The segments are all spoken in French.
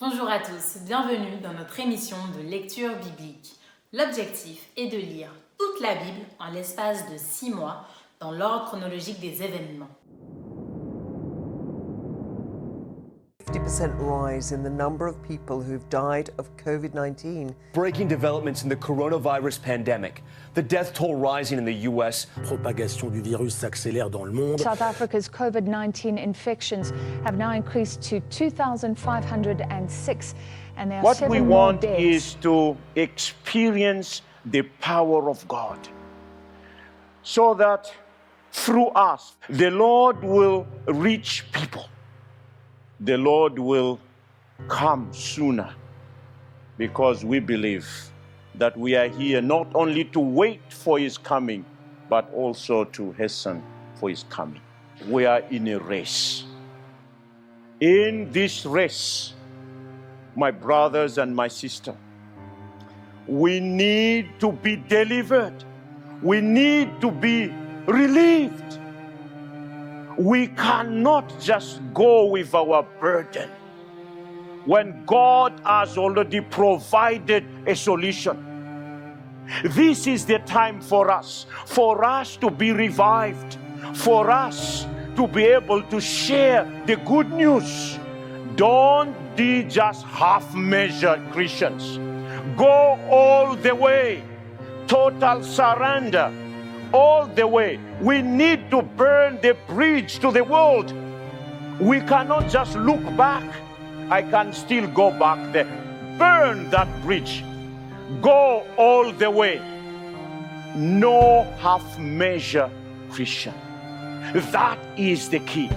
Bonjour à tous, bienvenue dans notre émission de lecture biblique. L'objectif est de lire toute la Bible en l'espace de 6 mois dans l'ordre chronologique des événements. 50% rise in the number of people who've died of COVID-19. Breaking developments in the coronavirus pandemic. The death toll rising in the U.S. Propagation du virus s'accélère dans le monde. South Africa's COVID-19 infections have now increased to 2,506, and there are What 7 we more want deaths. is to experience the power of God, so that through us, the Lord will reach people. The Lord will come sooner, because we believe that we are here not only to wait for His coming, but also to hasten for His coming. We are in a race. In this race, my brothers and my sisters, we need to be delivered. We need to be relieved. We cannot just go with our burden when God has already provided a solution. This is the time for us to be revived, for us to be able to share the good news. Don't be just half-measured Christians. Go all the way, total surrender. All the way. We need to burn the bridge to the world. We cannot just look back. I can still go back there. Burn that bridge. Go all the way. No half-measure Christian. That is the key.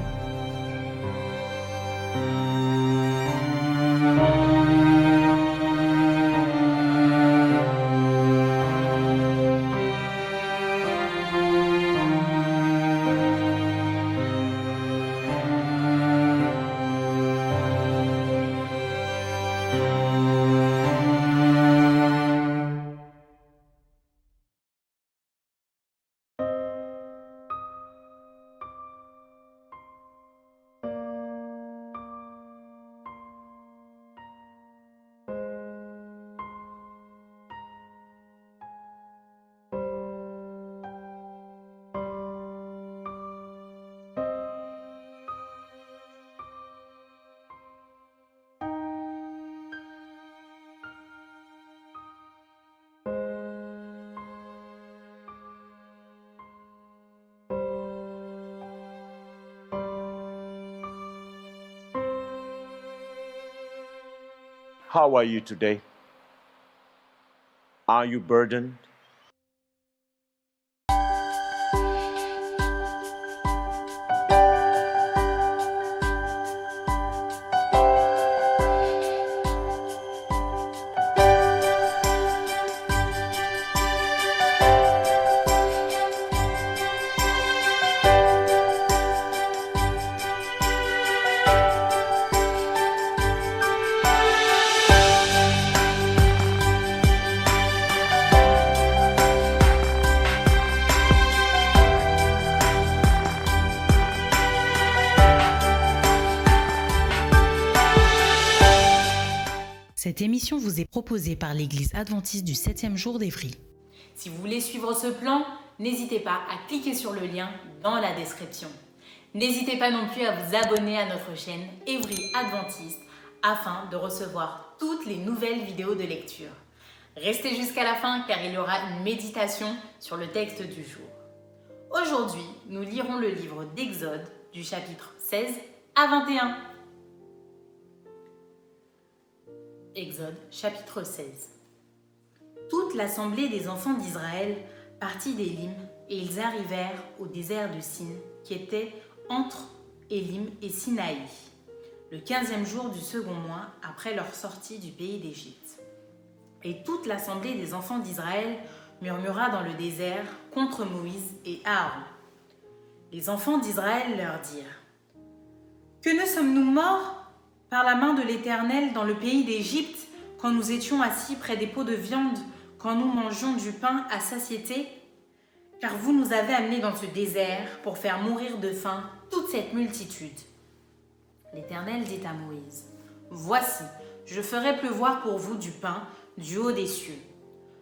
How are you today? Are you burdened? Cette émission vous est proposée par l'Église adventiste du 7e jour d'Évry. Si vous voulez suivre ce plan, n'hésitez pas à cliquer sur le lien dans la description. N'hésitez pas non plus à vous abonner à notre chaîne Évry Adventiste afin de recevoir toutes les nouvelles vidéos de lecture. Restez jusqu'à la fin car il y aura une méditation sur le texte du jour. Aujourd'hui, nous lirons le livre d'Exode du chapitre 16 à 21. Exode chapitre 16. Toute l'assemblée des enfants d'Israël partit d'Élim et ils arrivèrent au désert de Sin qui était entre Élim et Sinaï, le 15e jour du second mois après leur sortie du pays d'Égypte. Et toute l'assemblée des enfants d'Israël murmura dans le désert contre Moïse et Aaron. Les enfants d'Israël leur dirent : « Que ne sommes-nous morts par la main de l'Éternel dans le pays d'Égypte, quand nous étions assis près des pots de viande, quand nous mangions du pain à satiété ? Car vous nous avez amenés dans ce désert pour faire mourir de faim toute cette multitude. » L'Éternel dit à Moïse : « Voici, je ferai pleuvoir pour vous du pain du haut des cieux.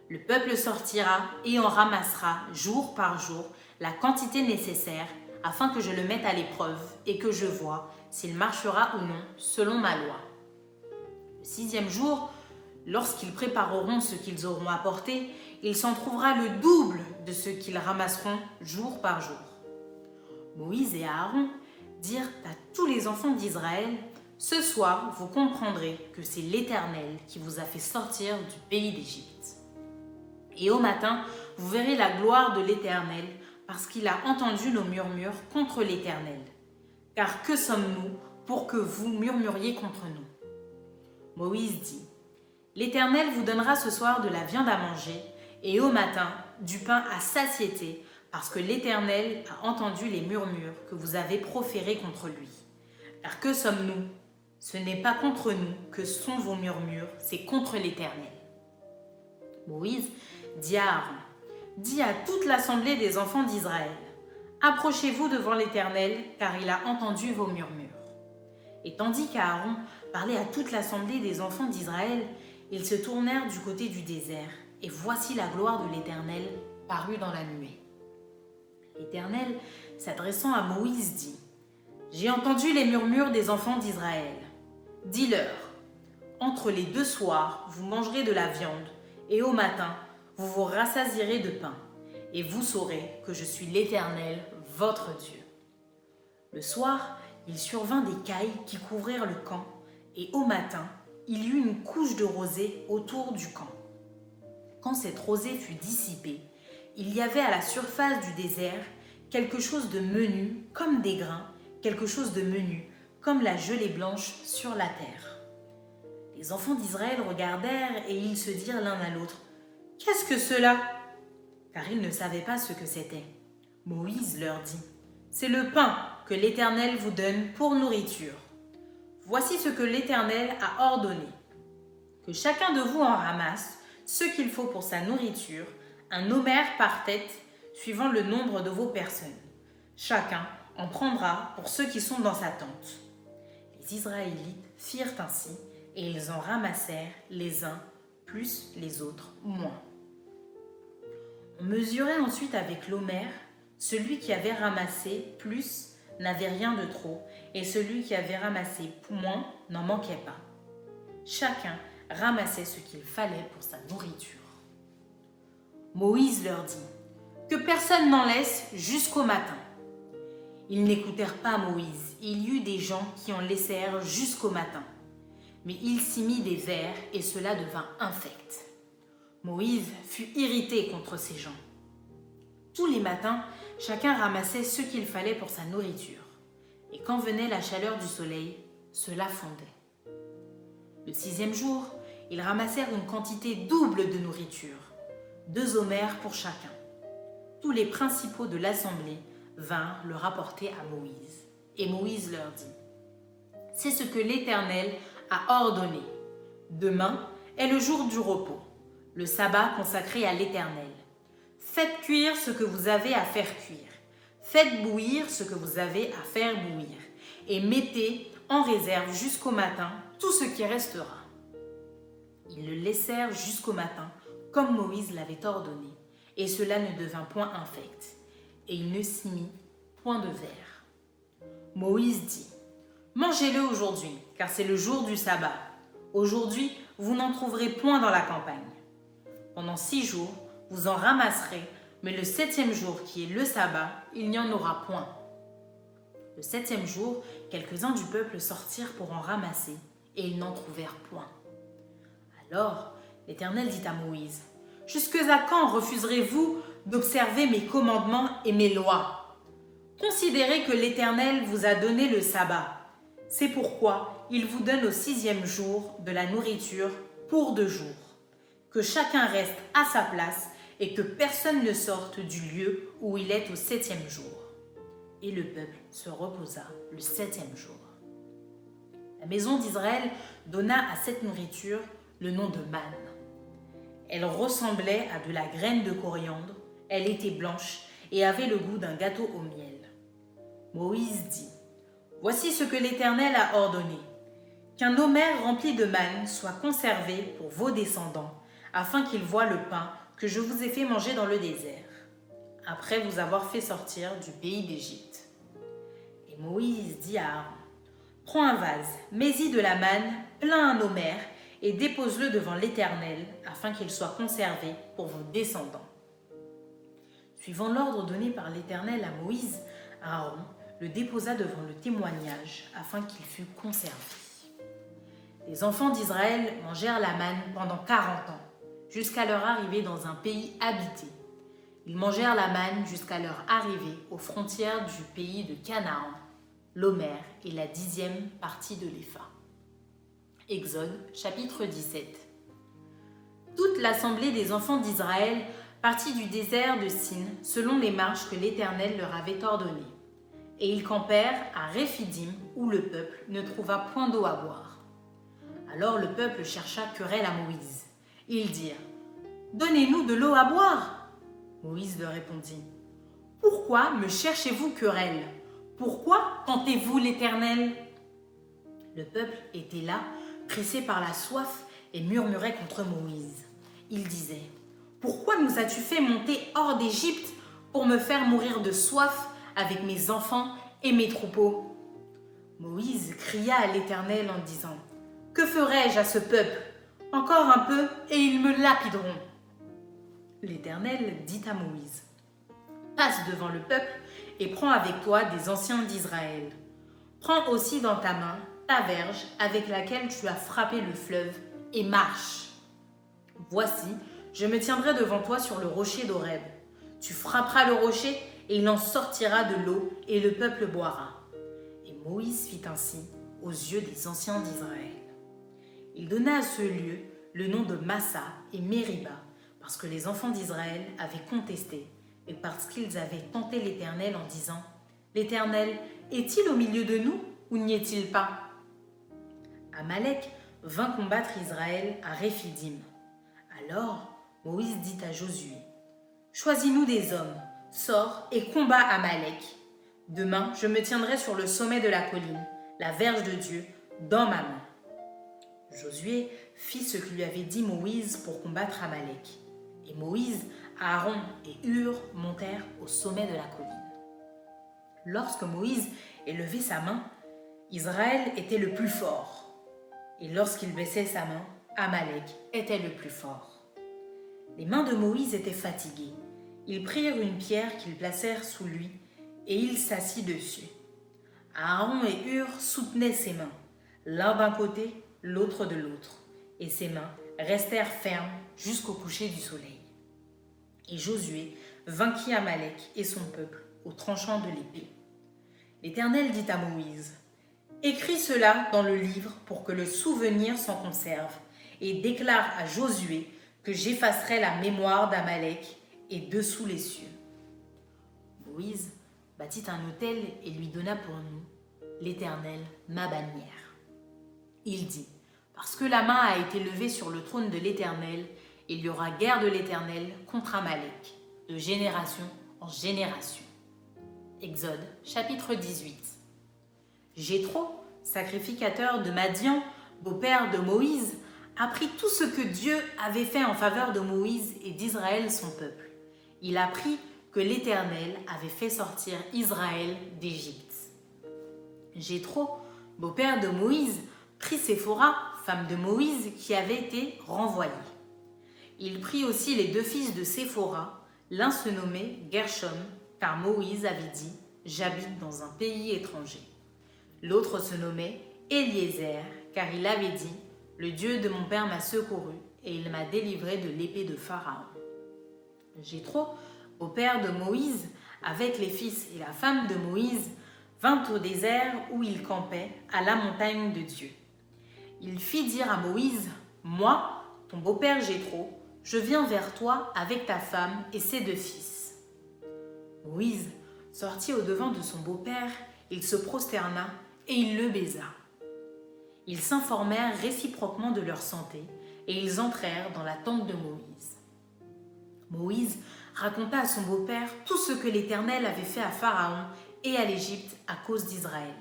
Le peuple sortira et en ramassera jour par jour la quantité nécessaire afin que je le mette à l'épreuve et que je voie s'il marchera ou non selon ma loi. Le 6e jour, lorsqu'ils prépareront ce qu'ils auront apporté, il s'en trouvera le double de ce qu'ils ramasseront jour par jour. Moïse et Aaron dirent à tous les enfants d'Israël, « Ce soir, vous comprendrez que c'est l'Éternel qui vous a fait sortir du pays d'Égypte. Et au matin, vous verrez la gloire de l'Éternel, parce qu'il a entendu nos murmures contre l'Éternel. Car que sommes-nous pour que vous murmuriez contre nous ?» Moïse dit, « L'Éternel vous donnera ce soir de la viande à manger, et au matin, du pain à satiété, parce que l'Éternel a entendu les murmures que vous avez proférés contre lui. Car que sommes-nous? Ce n'est pas contre nous que sont vos murmures, c'est contre l'Éternel. » Moïse dit à Aaron, « Dis à toute l'assemblée des enfants d'Israël, approchez-vous devant l'Éternel, car il a entendu vos murmures. » Et tandis qu'Aaron parlait à toute l'assemblée des enfants d'Israël, ils se tournèrent du côté du désert, et voici la gloire de l'Éternel parut dans la nuée. L'Éternel, s'adressant à Moïse, dit, « J'ai entendu les murmures des enfants d'Israël. Dis-leur, entre les 2 soirs, vous mangerez de la viande, et au matin, vous vous rassasierez de pain, et vous saurez que je suis l'Éternel, votre Dieu. » Le soir, il survint des cailles qui couvrirent le camp, et au matin, il y eut une couche de rosée autour du camp. Quand cette rosée fut dissipée, il y avait à la surface du désert quelque chose de menu comme des grains, quelque chose de menu comme la gelée blanche sur la terre. Les enfants d'Israël regardèrent et ils se dirent l'un à l'autre, « Qu'est-ce que cela ?» Car ils ne savaient pas ce que c'était. Moïse leur dit, « C'est le pain que l'Éternel vous donne pour nourriture. Voici ce que l'Éternel a ordonné. Que chacun de vous en ramasse ce qu'il faut pour sa nourriture, un homère par tête, suivant le nombre de vos personnes. Chacun en prendra pour ceux qui sont dans sa tente. » Les Israélites firent ainsi, et ils en ramassèrent les uns plus les autres moins. On mesurait ensuite avec l'homère, celui qui avait ramassé plus n'avait rien de trop, et celui qui avait ramassé moins n'en manquait pas. Chacun ramassait ce qu'il fallait pour sa nourriture. Moïse leur dit, « Que personne n'en laisse jusqu'au matin. » Ils n'écoutèrent pas Moïse, il y eut des gens qui en laissèrent jusqu'au matin. Mais il s'y mit des vers et cela devint infect. Moïse fut irrité contre ces gens. Tous les matins, chacun ramassait ce qu'il fallait pour sa nourriture. Et quand venait la chaleur du soleil, cela fondait. Le 6e jour, ils ramassèrent une quantité double de nourriture, 2 homères pour chacun. Tous les principaux de l'assemblée vinrent le rapporter à Moïse. Et Moïse leur dit, « C'est ce que l'Éternel a ordonné. Demain est le jour du repos, le sabbat consacré à l'Éternel. Faites cuire ce que vous avez à faire cuire. Faites bouillir ce que vous avez à faire bouillir. Et mettez en réserve jusqu'au matin tout ce qui restera. » Ils le laissèrent jusqu'au matin, comme Moïse l'avait ordonné, et cela ne devint point infect, et il ne s'y mit point de verre. Moïse dit, « Mangez-le aujourd'hui, car c'est le jour du sabbat. Aujourd'hui, vous n'en trouverez point dans la campagne. Pendant 6 jours, vous en ramasserez, mais le 7e jour, qui est le sabbat, il n'y en aura point. » Le 7e jour, quelques-uns du peuple sortirent pour en ramasser, et ils n'en trouvèrent point. Alors, l'Éternel dit à Moïse, « Jusque à quand refuserez-vous d'observer mes commandements et mes lois? Considérez que l'Éternel vous a donné le sabbat. C'est pourquoi il vous donne au 6e jour de la nourriture pour 2 jours. Que chacun reste à sa place et que personne ne sorte du lieu où il est au 7e jour. » Et le peuple se reposa le 7e jour. La maison d'Israël donna à cette nourriture le nom de manne. Elle ressemblait à de la graine de coriandre, elle était blanche et avait le goût d'un gâteau au miel. Moïse dit, « Voici ce que l'Éternel a ordonné. qu'un homère rempli de manne soit conservé pour vos descendants, afin qu'ils voient le pain que je vous ai fait manger dans le désert, après vous avoir fait sortir du pays d'Égypte. » Et Moïse dit à Aaron, « Prends un vase, mets-y de la manne, plein un homère, et dépose-le devant l'Éternel, afin qu'il soit conservé pour vos descendants. » Suivant l'ordre donné par l'Éternel à Moïse, Aaron le déposa devant le témoignage, afin qu'il fût conservé. Les enfants d'Israël mangèrent la manne pendant 40 ans, jusqu'à leur arrivée dans un pays habité. Ils mangèrent la manne jusqu'à leur arrivée aux frontières du pays de Canaan, l'homère et la 10e partie de l'épha. Exode, chapitre 17. Toute l'assemblée des enfants d'Israël partit du désert de Sin selon les marches que l'Éternel leur avait ordonnées. Et ils campèrent à Réphidim, où le peuple ne trouva point d'eau à boire. Alors le peuple chercha querelle à Moïse. Ils dirent, « Donnez-nous de l'eau à boire !» Moïse leur répondit, « Pourquoi me cherchez-vous querelle? Pourquoi tentez-vous l'Éternel ?» Le peuple était là, pressé par la soif, et murmurait contre Moïse. Il disait, « Pourquoi nous as-tu fait monter hors d'Égypte pour me faire mourir de soif avec mes enfants et mes troupeaux ?» Moïse cria à l'Éternel en disant, « Que ferai-je à ce peuple? Encore un peu et ils me lapideront. » L'Éternel dit à Moïse, « Passe devant le peuple et prends avec toi des anciens d'Israël. Prends aussi dans ta main ta verge avec laquelle tu as frappé le fleuve et marche. Voici, je me tiendrai devant toi sur le rocher d'Horeb. Tu frapperas le rocher et il en sortira de l'eau et le peuple boira. » Et Moïse fit ainsi aux yeux des anciens d'Israël. Il donna à ce lieu le nom de Massa et Mériba, parce que les enfants d'Israël avaient contesté et parce qu'ils avaient tenté l'Éternel en disant, « L'Éternel est-il au milieu de nous ou n'y est-il pas ?» Amalek vint combattre Israël à Réphidim. Alors Moïse dit à Josué, « Choisis-nous des hommes, sors et combats Amalek. Demain, je me tiendrai sur le sommet de la colline, la verge de Dieu, dans ma main. » Josué fit ce que lui avait dit Moïse pour combattre Amalek. Et Moïse, Aaron et Hur montèrent au sommet de la colline. Lorsque Moïse élevait sa main, Israël était le plus fort. Et lorsqu'il baissait sa main, Amalek était le plus fort. Les mains de Moïse étaient fatiguées. Ils prirent une pierre qu'ils placèrent sous lui, et il s'assit dessus. Aaron et Hur soutenaient ses mains, l'un d'un côté, l'autre de l'autre, et ses mains restèrent fermes jusqu'au coucher du soleil. Et Josué vainquit Amalek et son peuple au tranchant de l'épée. L'Éternel dit à Moïse, « Écris cela dans le livre pour que le souvenir s'en conserve, et déclare à Josué que j'effacerai la mémoire d'Amalek et dessous les cieux. » Moïse bâtit un autel et lui donna pour nom l'Éternel, ma bannière. Il dit, « Parce que la main a été levée sur le trône de l'Éternel, il y aura guerre de l'Éternel contre Amalek, de génération en génération. » Exode, chapitre 18. Jéthro, sacrificateur de Madian, beau-père de Moïse, apprit tout ce que Dieu avait fait en faveur de Moïse et d'Israël son peuple. Il apprit que l'Éternel avait fait sortir Israël d'Égypte. Jéthro, beau-père de Moïse, prit Séphora, femme de Moïse, qui avait été renvoyée. Il prit aussi les deux fils de Séphora, l'un se nommait Gershom, car Moïse avait dit « J'habite dans un pays étranger ». L'autre se nommait Eliezer, car il avait dit « Le Dieu de mon père m'a secouru, et il m'a délivré de l'épée de Pharaon ». Jéthro, beau-père de Moïse, avec les fils et la femme de Moïse, vint au désert où il campait, à la montagne de Dieu. Il fit dire à Moïse, « Moi, ton beau-père Jéthro, je viens vers toi avec ta femme et ses deux fils. » Moïse sortit au-devant de son beau-père, il se prosterna et il le baisa. Ils s'informèrent réciproquement de leur santé et ils entrèrent dans la tente de Moïse. Moïse raconta à son beau-père tout ce que l'Éternel avait fait à Pharaon et à l'Égypte à cause d'Israël.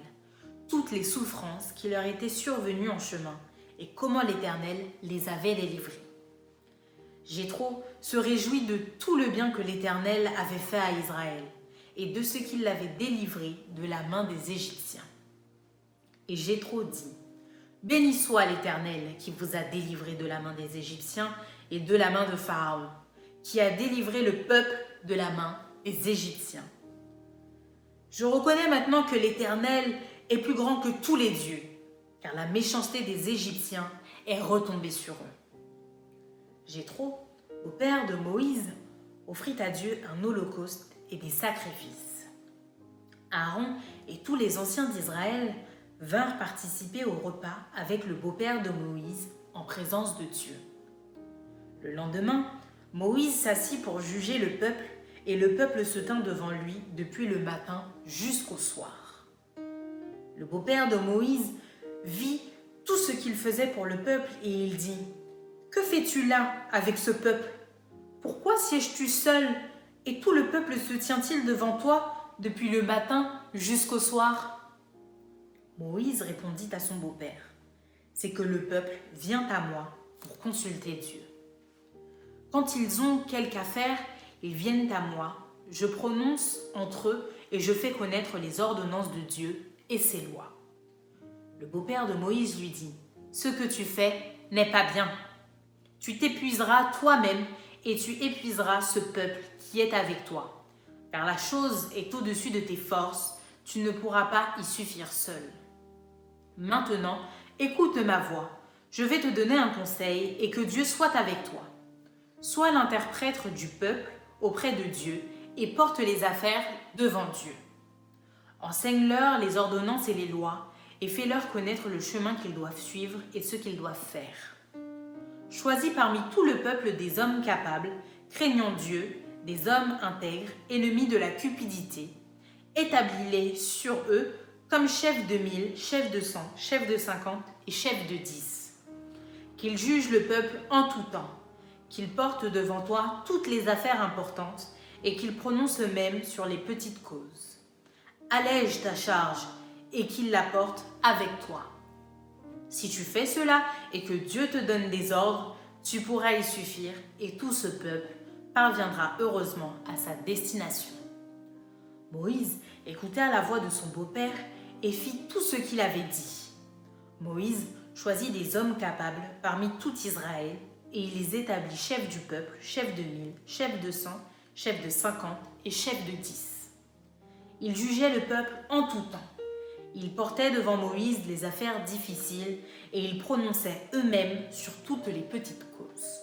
toutes les souffrances qui leur étaient survenues en chemin et comment l'Éternel les avait délivrés. Jéthro se réjouit de tout le bien que l'Éternel avait fait à Israël et de ce qu'il l'avait délivré de la main des Égyptiens. Et Jéthro dit, « Béni soit l'Éternel qui vous a délivré de la main des Égyptiens et de la main de Pharaon, qui a délivré le peuple de la main des Égyptiens. Je reconnais maintenant que l'Éternel est plus grand que tous les dieux, car la méchanceté des Égyptiens est retombée sur eux. » Jéthro, au père de Moïse, offrit à Dieu un holocauste et des sacrifices. Aaron et tous les anciens d'Israël vinrent participer au repas avec le beau-père de Moïse en présence de Dieu. Le lendemain, Moïse s'assit pour juger le peuple et le peuple se tint devant lui depuis le matin jusqu'au soir. Le beau-père de Moïse vit tout ce qu'il faisait pour le peuple et il dit « Que fais-tu là avec ce peuple? Pourquoi sièges-tu seul et tout le peuple se tient-il devant toi depuis le matin jusqu'au soir ?» Moïse répondit à son beau-père « C'est que le peuple vient à moi pour consulter Dieu. Quand ils ont quelque affaire, ils viennent à moi, je prononce entre eux et je fais connaître les ordonnances de Dieu et ses lois. » Le beau-père de Moïse lui dit « Ce que tu fais n'est pas bien. Tu t'épuiseras toi-même et tu épuiseras ce peuple qui est avec toi. Car la chose est au-dessus de tes forces, tu ne pourras pas y suffire seul. Maintenant, écoute ma voix. Je vais te donner un conseil et que Dieu soit avec toi. Sois l'interprète du peuple auprès de Dieu et porte les affaires devant Dieu. Enseigne-leur les ordonnances et les lois et fais-leur connaître le chemin qu'ils doivent suivre et ce qu'ils doivent faire. Choisis parmi tout le peuple des hommes capables, craignant Dieu, des hommes intègres, ennemis de la cupidité. Établis-les sur eux comme chefs de 1000, chefs de 100, chefs de 50 et chefs de 10. Qu'ils jugent le peuple en tout temps, qu'ils portent devant toi toutes les affaires importantes et qu'ils prononcent eux-mêmes sur les petites causes. Allège ta charge et qu'ils la portent avec toi. Si tu fais cela et que Dieu te donne des ordres, tu pourras y suffire et tout ce peuple parviendra heureusement à sa destination. Moïse écouta la voix de son beau-père et fit tout ce qu'il avait dit. Moïse choisit des hommes capables parmi tout Israël et il les établit chefs du peuple, chefs de 1000, chefs de 100, chefs de 50 et chefs de 10. Ils jugeaient le peuple en tout temps. Ils portaient devant Moïse les affaires difficiles et ils prononçaient eux-mêmes sur toutes les petites causes.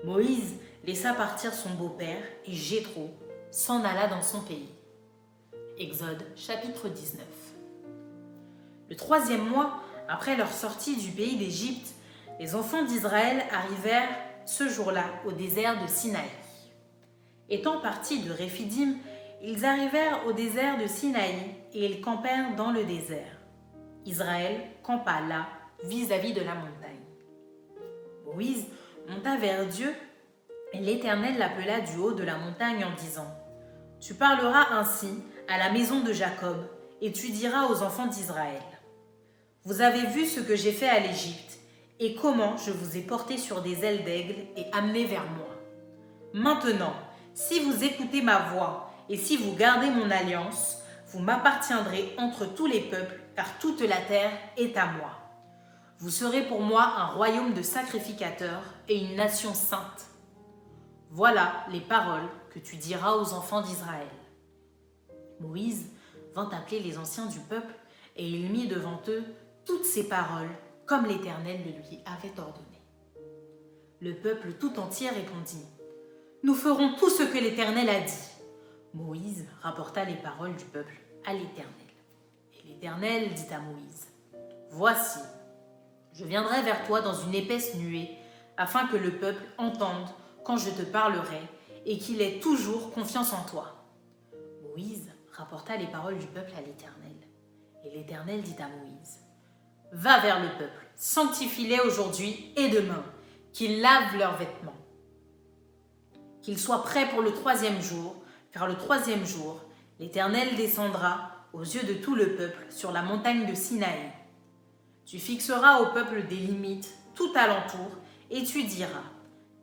Moïse laissa partir son beau-père et Jéthro s'en alla dans son pays. Exode chapitre 19. Le 3e mois, après leur sortie du pays d'Égypte, les enfants d'Israël arrivèrent ce jour-là au désert de Sinaï. Étant partis de Réphidim, ils arrivèrent au désert de Sinaï et ils campèrent dans le désert. Israël campa là, vis-à-vis de la montagne. Moïse monta vers Dieu et l'Éternel l'appela du haut de la montagne en disant « Tu parleras ainsi à la maison de Jacob et tu diras aux enfants d'Israël « Vous avez vu ce que j'ai fait à l'Égypte et comment je vous ai porté sur des ailes d'aigle et amené vers moi. Maintenant, si vous écoutez ma voix et si vous gardez mon alliance, vous m'appartiendrez entre tous les peuples, car toute la terre est à moi. Vous serez pour moi un royaume de sacrificateurs et une nation sainte. Voilà les paroles que tu diras aux enfants d'Israël. » Moïse vint appeler les anciens du peuple et il mit devant eux toutes ces paroles comme l'Éternel le lui avait ordonné. Le peuple tout entier répondit « Nous ferons tout ce que l'Éternel a dit. » Moïse rapporta les paroles du peuple à l'Éternel. Et l'Éternel dit à Moïse « Voici, je viendrai vers toi dans une épaisse nuée, afin que le peuple entende quand je te parlerai et qu'il ait toujours confiance en toi. » Moïse rapporta les paroles du peuple à l'Éternel. Et l'Éternel dit à Moïse « Va vers le peuple, sanctifie-les aujourd'hui et demain, qu'ils lavent leurs vêtements. Qu'ils soient prêts pour le 3e jour, car le 3e jour, l'Éternel descendra aux yeux de tout le peuple sur la montagne de Sinaï. Tu fixeras au peuple des limites tout alentour et tu diras,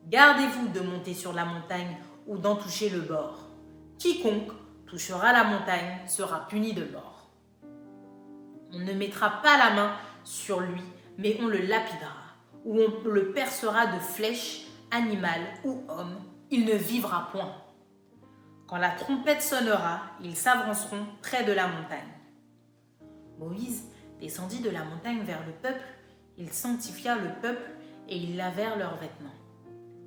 gardez-vous de monter sur la montagne ou d'en toucher le bord. Quiconque touchera la montagne sera puni de mort. On ne mettra pas la main sur lui, mais on le lapidera, ou on le percera de flèches, animal ou homme, il ne vivra point. Quand la trompette sonnera, ils s'avanceront près de la montagne. Moïse descendit de la montagne vers le peuple, il sanctifia le peuple et ils lavèrent leurs vêtements.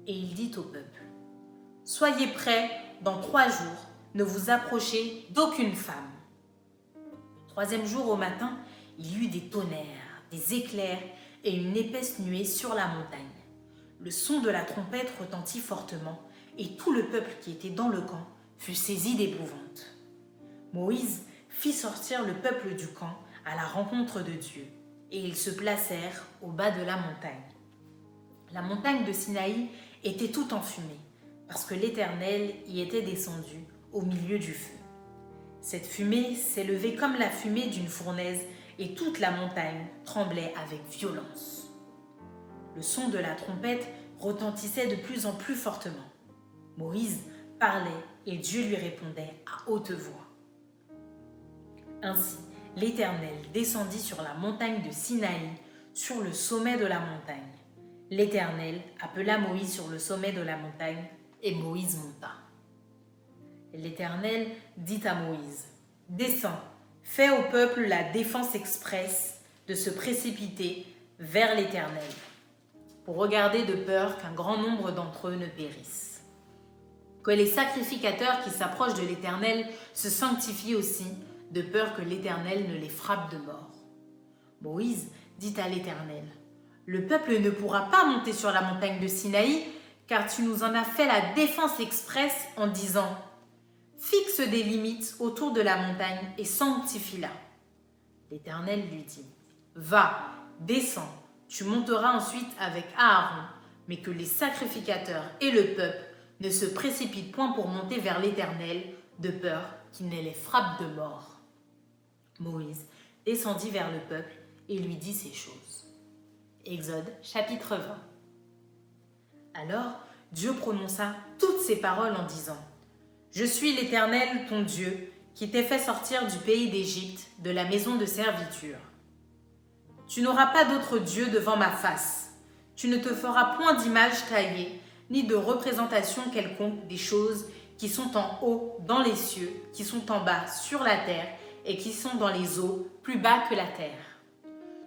Et il dit au peuple, « Soyez prêts, dans 3 jours, ne vous approchez d'aucune femme. » Le 3e jour au matin, il y eut des tonnerres, des éclairs et une épaisse nuée sur la montagne. Le son de la trompette retentit fortement et tout le peuple qui était dans le camp fut saisi d'épouvante. Moïse fit sortir le peuple du camp à la rencontre de Dieu et ils se placèrent au bas de la montagne. La montagne de Sinaï était toute enfumée parce que l'Éternel y était descendu au milieu du feu. Cette fumée s'élevait comme la fumée d'une fournaise et toute la montagne tremblait avec violence. Le son de la trompette retentissait de plus en plus fortement. Moïse parlait et Dieu lui répondait à haute voix. Ainsi, l'Éternel descendit sur la montagne de Sinaï, sur le sommet de la montagne. L'Éternel appela Moïse sur le sommet de la montagne et Moïse monta. L'Éternel dit à Moïse, « Descends, fais au peuple la défense expresse de se précipiter vers l'Éternel, pour regarder de peur qu'un grand nombre d'entre eux ne périssent. Que les sacrificateurs qui s'approchent de l'Éternel se sanctifient aussi, de peur que l'Éternel ne les frappe de mort. » Moïse dit à l'Éternel, « Le peuple ne pourra pas monter sur la montagne de Sinaï, car tu nous en as fait la défense expresse en disant, « Fixe des limites autour de la montagne et sanctifie-la. » L'Éternel lui dit, « Va, descends, tu monteras ensuite avec Aaron, mais que les sacrificateurs et le peuple ne se précipitent point pour monter vers l'Éternel, de peur qu'il ne les frappe de mort. » Moïse descendit vers le peuple et lui dit ces choses. Exode chapitre 20. Alors Dieu prononça toutes ces paroles en disant, « Je suis l'Éternel ton Dieu, qui t'ai fait sortir du pays d'Égypte, de la maison de serviture. Tu n'auras pas d'autre Dieu devant ma face. Tu ne te feras point d'image taillée, ni de représentation quelconque des choses qui sont en haut dans les cieux, qui sont en bas sur la terre, et qui sont dans les eaux plus bas que la terre.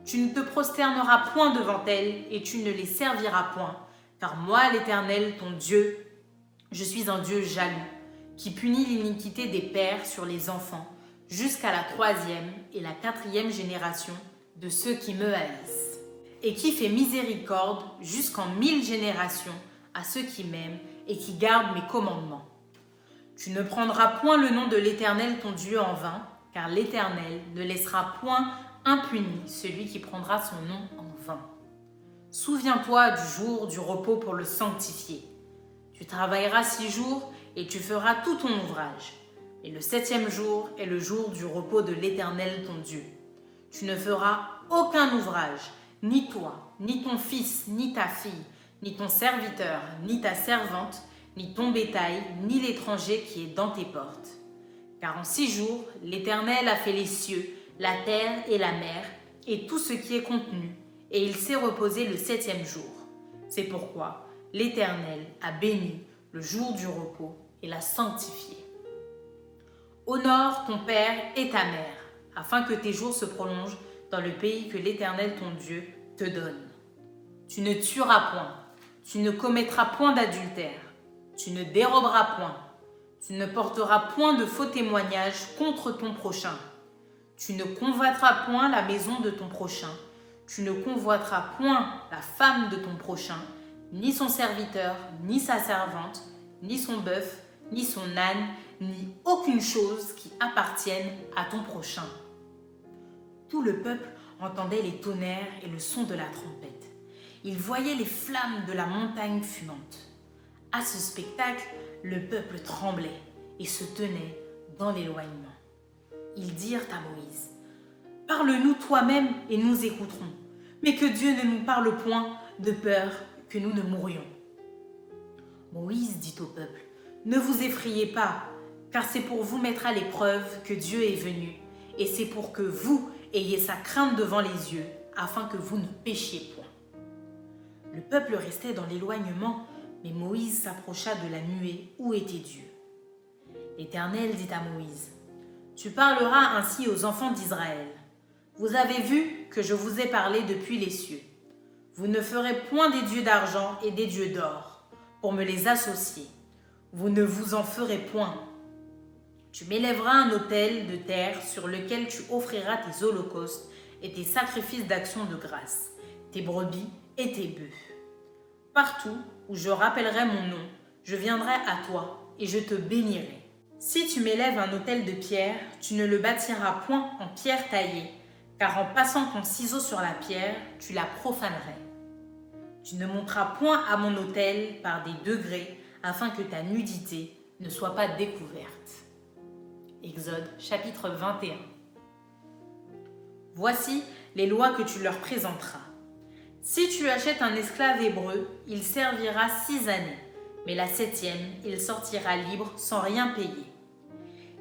Tu ne te prosterneras point devant elles, et tu ne les serviras point, car moi, l'Éternel, ton Dieu, je suis un Dieu jaloux, qui punit l'iniquité des pères sur les enfants, jusqu'à la 3e et la 4e génération de ceux qui me haïssent, et qui fait miséricorde jusqu'en 1000 générations à ceux qui m'aiment et qui gardent mes commandements. Tu ne prendras point le nom de l'Éternel ton Dieu en vain, car l'Éternel ne laissera point impuni celui qui prendra son nom en vain. Souviens-toi du jour du repos pour le sanctifier. Tu travailleras 6 jours et tu feras tout ton ouvrage. Et le 7e jour est le jour du repos de l'Éternel ton Dieu. Tu ne feras aucun ouvrage, ni toi, ni ton fils, ni ta fille, ni ton serviteur, ni ta servante, ni ton bétail, ni l'étranger qui est dans tes portes. Car en 6 jours, l'Éternel a fait les cieux, la terre et la mer, et tout ce qui est contenu, et il s'est reposé le 7e jour. C'est pourquoi l'Éternel a béni le jour du repos et l'a sanctifié. Honore ton père et ta mère, afin que tes jours se prolongent dans le pays que l'Éternel ton Dieu te donne. Tu ne tueras point, tu ne commettras point d'adultère, tu ne déroberas point, tu ne porteras point de faux témoignages contre ton prochain, tu ne convoiteras point la maison de ton prochain, tu ne convoiteras point la femme de ton prochain, ni son serviteur, ni sa servante, ni son bœuf, ni son âne, ni aucune chose qui appartienne à ton prochain. » Tout le peuple entendait les tonnerres et le son de la trompette. Il voyait les flammes de la montagne fumante. À ce spectacle, le peuple tremblait et se tenait dans l'éloignement. Ils dirent à Moïse, « Parle-nous toi-même et nous écouterons, mais que Dieu ne nous parle point de peur que nous ne mourions. » Moïse dit au peuple, « Ne vous effrayez pas, car c'est pour vous mettre à l'épreuve que Dieu est venu, et c'est pour que vous ayez sa crainte devant les yeux, afin que vous ne péchiez point. » Le peuple restait dans l'éloignement, mais Moïse s'approcha de la nuée où était Dieu. L'Éternel dit à Moïse, « Tu parleras ainsi aux enfants d'Israël. Vous avez vu que je vous ai parlé depuis les cieux. Vous ne ferez point des dieux d'argent et des dieux d'or, pour me les associer. Vous ne vous en ferez point. Tu m'élèveras un autel de terre sur lequel tu offriras tes holocaustes et tes sacrifices d'action de grâce, tes brebis et tes bœufs. Partout où je rappellerai mon nom, je viendrai à toi et je te bénirai. Si tu m'élèves un autel de pierre, tu ne le bâtiras point en pierre taillée, car en passant ton ciseau sur la pierre, tu la profanerais. Tu ne monteras point à mon autel par des degrés, afin que ta nudité ne soit pas découverte. » Exode chapitre 21. Voici les lois que tu leur présenteras. Si tu achètes un esclave hébreu, il servira 6 années, mais la 7e, il sortira libre sans rien payer.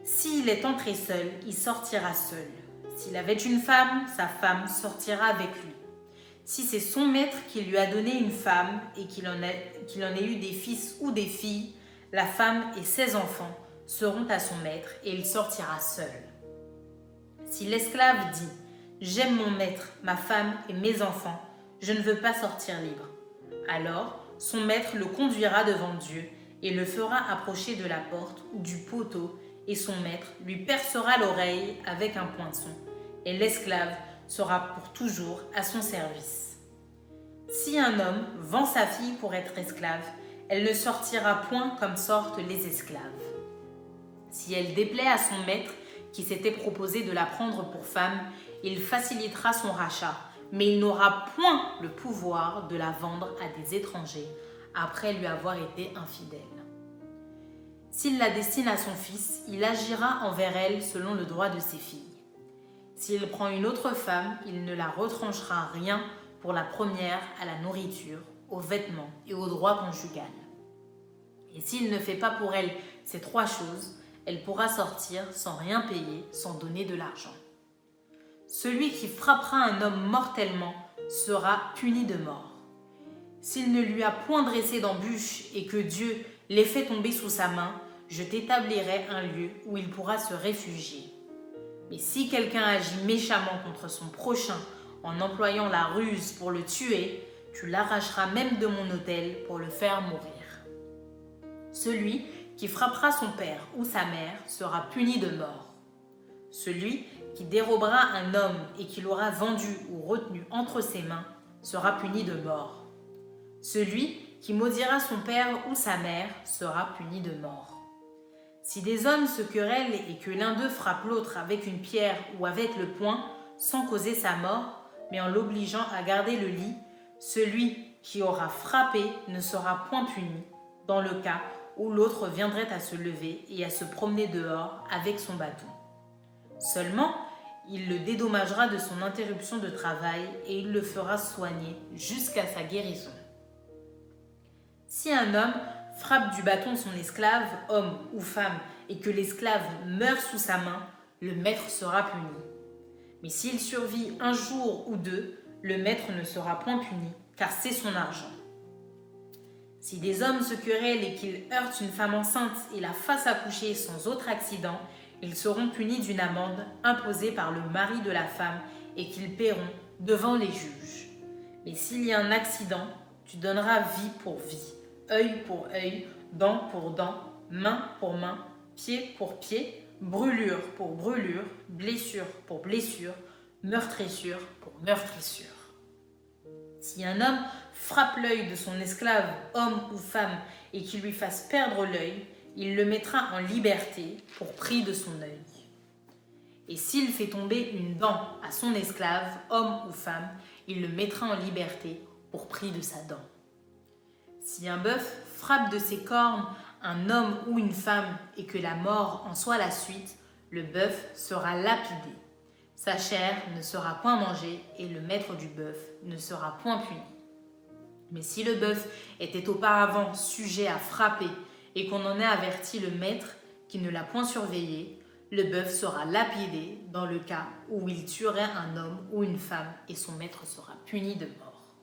S'il est entré seul, il sortira seul. S'il avait une femme, sa femme sortira avec lui. Si c'est son maître qui lui a donné une femme et qu'il en ait eu des fils ou des filles, la femme et ses enfants seront à son maître et il sortira seul. Si l'esclave dit « J'aime mon maître, ma femme et mes enfants, je ne veux pas sortir libre », alors son maître le conduira devant Dieu et le fera approcher de la porte ou du poteau, et son maître lui percera l'oreille avec un poinçon, et l'esclave sera pour toujours à son service. Si un homme vend sa fille pour être esclave, elle ne sortira point comme sortent les esclaves. Si elle déplaît à son maître qui s'était proposé de la prendre pour femme, il facilitera son rachat, mais il n'aura point le pouvoir de la vendre à des étrangers après lui avoir été infidèle. S'il la destine à son fils, il agira envers elle selon le droit de ses filles. S'il prend une autre femme, il ne la retranchera rien pour la première à la nourriture, aux vêtements et au droit conjugal. Et s'il ne fait pas pour elle ces 3 choses, elle pourra sortir sans rien payer, sans donner de l'argent. Celui qui frappera un homme mortellement sera puni de mort. S'il ne lui a point dressé d'embûche et que Dieu l'ait fait tomber sous sa main, je t'établirai un lieu où il pourra se réfugier. Mais si quelqu'un agit méchamment contre son prochain en employant la ruse pour le tuer, tu l'arracheras même de mon autel pour le faire mourir. Celui qui frappera son père ou sa mère sera puni de mort. Celui qui dérobera un homme et qui l'aura vendu ou retenu entre ses mains sera puni de mort. Celui qui maudira son père ou sa mère sera puni de mort. Si des hommes se querellent et que l'un d'eux frappe l'autre avec une pierre ou avec le poing, sans causer sa mort, mais en l'obligeant à garder le lit, celui qui aura frappé ne sera point puni, dans le cas où l'autre viendrait à se lever et à se promener dehors avec son bâton. Seulement, il le dédommagera de son interruption de travail et il le fera soigner jusqu'à sa guérison. Si un homme frappe du bâton son esclave, homme ou femme, et que l'esclave meurt sous sa main, le maître sera puni. Mais s'il survit 1 jour ou 2, le maître ne sera point puni, car c'est son argent. Si des hommes se querellent et qu'ils heurtent une femme enceinte et la fassent accoucher sans autre accident, ils seront punis d'une amende imposée par le mari de la femme et qu'ils paieront devant les juges. Mais s'il y a un accident, tu donneras vie pour vie, œil pour œil, dent pour dent, main pour main, pied pour pied, brûlure pour brûlure, blessure pour blessure, meurtrissure pour meurtrissure. Si un homme frappe l'œil de son esclave, homme ou femme, et qu'il lui fasse perdre l'œil, il le mettra en liberté pour prix de son œil. Et s'il fait tomber une dent à son esclave, homme ou femme, il le mettra en liberté pour prix de sa dent. Si un bœuf frappe de ses cornes un homme ou une femme et que la mort en soit la suite, le bœuf sera lapidé. Sa chair ne sera point mangée et le maître du bœuf ne sera point puni. Mais si le bœuf était auparavant sujet à frapper et qu'on en ait averti le maître qui ne l'a point surveillé, le bœuf sera lapidé dans le cas où il tuerait un homme ou une femme et son maître sera puni de mort.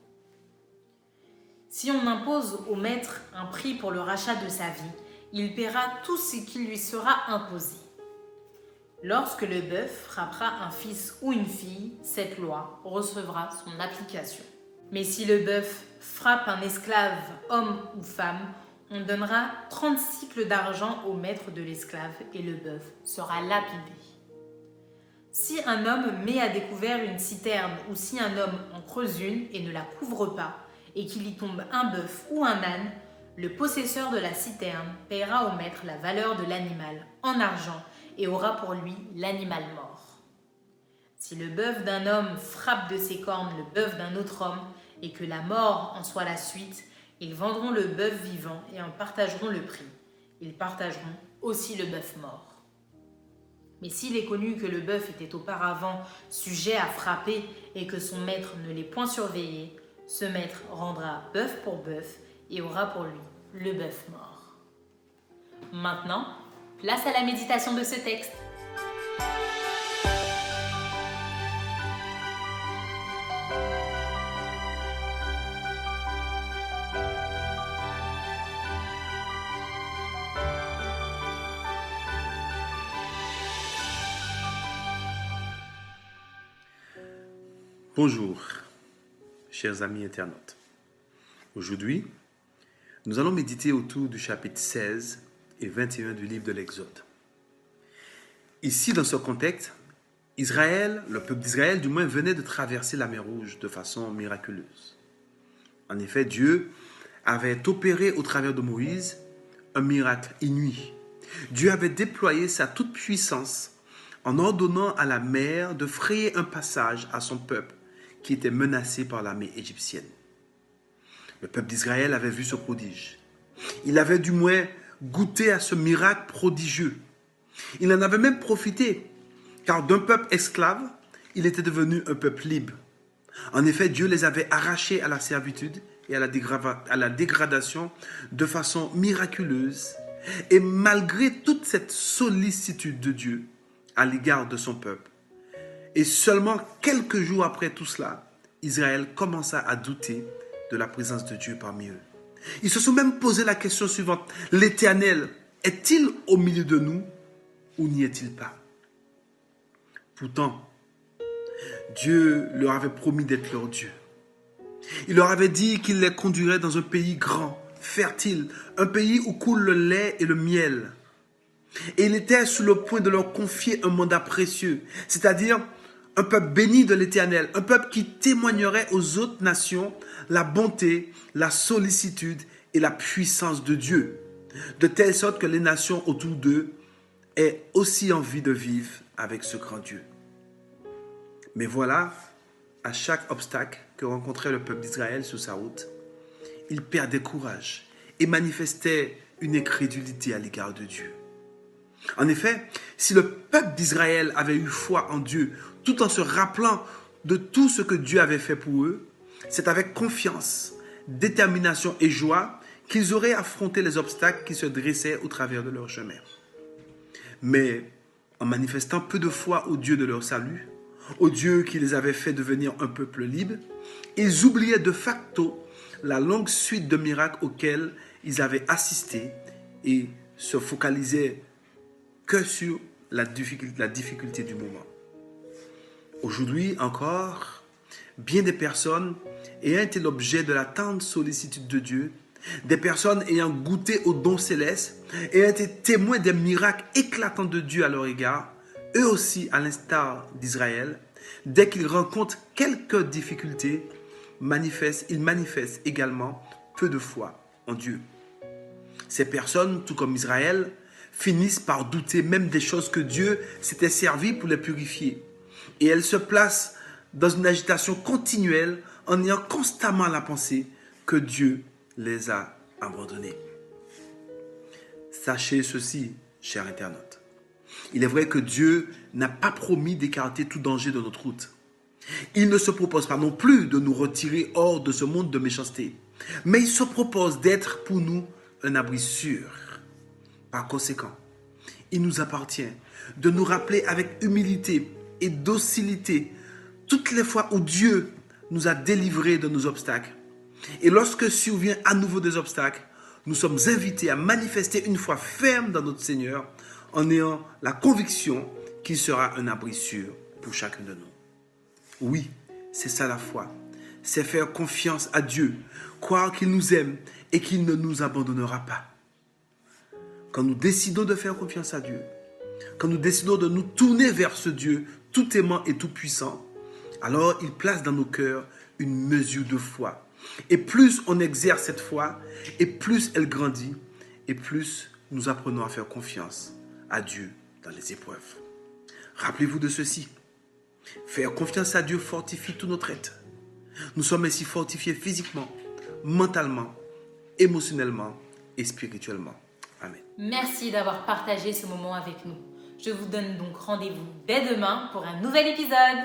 Si on impose au maître un prix pour le rachat de sa vie, il paiera tout ce qui lui sera imposé. Lorsque le bœuf frappera un fils ou une fille, cette loi recevra son application. Mais si le bœuf frappe un esclave, homme ou femme, on donnera 30 cycles d'argent au maître de l'esclave et le bœuf sera lapidé. Si un homme met à découvert une citerne ou si un homme en creuse une et ne la couvre pas et qu'il y tombe un bœuf ou un âne, le possesseur de la citerne paiera au maître la valeur de l'animal en argent et aura pour lui l'animal mort. Si le bœuf d'un homme frappe de ses cornes le bœuf d'un autre homme et que la mort en soit la suite, ils vendront le bœuf vivant et en partageront le prix. Ils partageront aussi le bœuf mort. Mais s'il est connu que le bœuf était auparavant sujet à frapper et que son maître ne l'ait point surveillé, ce maître rendra bœuf pour bœuf et aura pour lui le bœuf mort. Maintenant, place à la méditation de ce texte. Bonjour, chers amis internautes. Aujourd'hui, nous allons méditer autour du chapitre 16 et 21 du livre de l'Exode. Ici, dans ce contexte, Israël, le peuple d'Israël du moins, venait de traverser la mer Rouge de façon miraculeuse. En effet, Dieu avait opéré au travers de Moïse un miracle inouï. Dieu avait déployé sa toute-puissance en ordonnant à la mer de frayer un passage à son peuple qui était menacé par l'armée égyptienne. Le peuple d'Israël avait vu ce prodige. Il avait du moins goûté à ce miracle prodigieux. Il en avait même profité, car d'un peuple esclave, il était devenu un peuple libre. En effet, Dieu les avait arrachés à la servitude et à la dégradation de façon miraculeuse. Et malgré toute cette sollicitude de Dieu à l'égard de son peuple, et seulement quelques jours après tout cela, Israël commença à douter de la présence de Dieu parmi eux. Ils se sont même posé la question suivante: l'Éternel est-il au milieu de nous ou n'y est-il pas? Pourtant, Dieu leur avait promis d'être leur Dieu. Il leur avait dit qu'il les conduirait dans un pays grand, fertile, un pays où coule le lait et le miel. Et il était sur le point de leur confier un mandat précieux, c'est-à-dire un peuple béni de l'Éternel, un peuple qui témoignerait aux autres nations la bonté, la sollicitude et la puissance de Dieu, de telle sorte que les nations autour d'eux aient aussi envie de vivre avec ce grand Dieu. Mais voilà, à chaque obstacle que rencontrait le peuple d'Israël sur sa route, il perdait courage et manifestait une incrédulité à l'égard de Dieu. En effet, si le peuple d'Israël avait eu foi en Dieu, tout en se rappelant de tout ce que Dieu avait fait pour eux, c'est avec confiance, détermination et joie qu'ils auraient affronté les obstacles qui se dressaient au travers de leur chemin. Mais en manifestant peu de foi au Dieu de leur salut, au Dieu qui les avait fait devenir un peuple libre, ils oubliaient de facto la longue suite de miracles auxquels ils avaient assisté et se focalisaient que sur la difficulté du moment. Aujourd'hui encore, bien des personnes ayant été l'objet de la tendre sollicitude de Dieu, des personnes ayant goûté aux dons célestes, ayant été témoins des miracles éclatants de Dieu à leur égard, eux aussi, à l'instar d'Israël, dès qu'ils rencontrent quelques difficultés, ils manifestent également peu de foi en Dieu. Ces personnes, tout comme Israël, finissent par douter même des choses que Dieu s'était servi pour les purifier. Et elles se placent dans une agitation continuelle en ayant constamment la pensée que Dieu les a abandonnés. Sachez ceci, chers internautes. Il est vrai que Dieu n'a pas promis d'écarter tout danger de notre route. Il ne se propose pas non plus de nous retirer hors de ce monde de méchanceté, mais il se propose d'être pour nous un abri sûr. Par conséquent, il nous appartient de nous rappeler avec humilité et docilité toutes les fois où Dieu nous a délivrés de nos obstacles. Et lorsque survient à nouveau des obstacles, nous sommes invités à manifester une foi ferme dans notre Seigneur en ayant la conviction qu'il sera un abri sûr pour chacun de nous. Oui, c'est ça la foi. C'est faire confiance à Dieu, croire qu'il nous aime et qu'il ne nous abandonnera pas. Quand nous décidons de faire confiance à Dieu, quand nous décidons de nous tourner vers ce Dieu tout aimant et tout puissant, alors il place dans nos cœurs une mesure de foi. Et plus on exerce cette foi, et plus elle grandit, et plus nous apprenons à faire confiance à Dieu dans les épreuves. Rappelez-vous de ceci. Faire confiance à Dieu fortifie tout notre être. Nous sommes ainsi fortifiés physiquement, mentalement, émotionnellement et spirituellement. Amen. Merci d'avoir partagé ce moment avec nous. Je vous donne donc rendez-vous dès demain pour un nouvel épisode.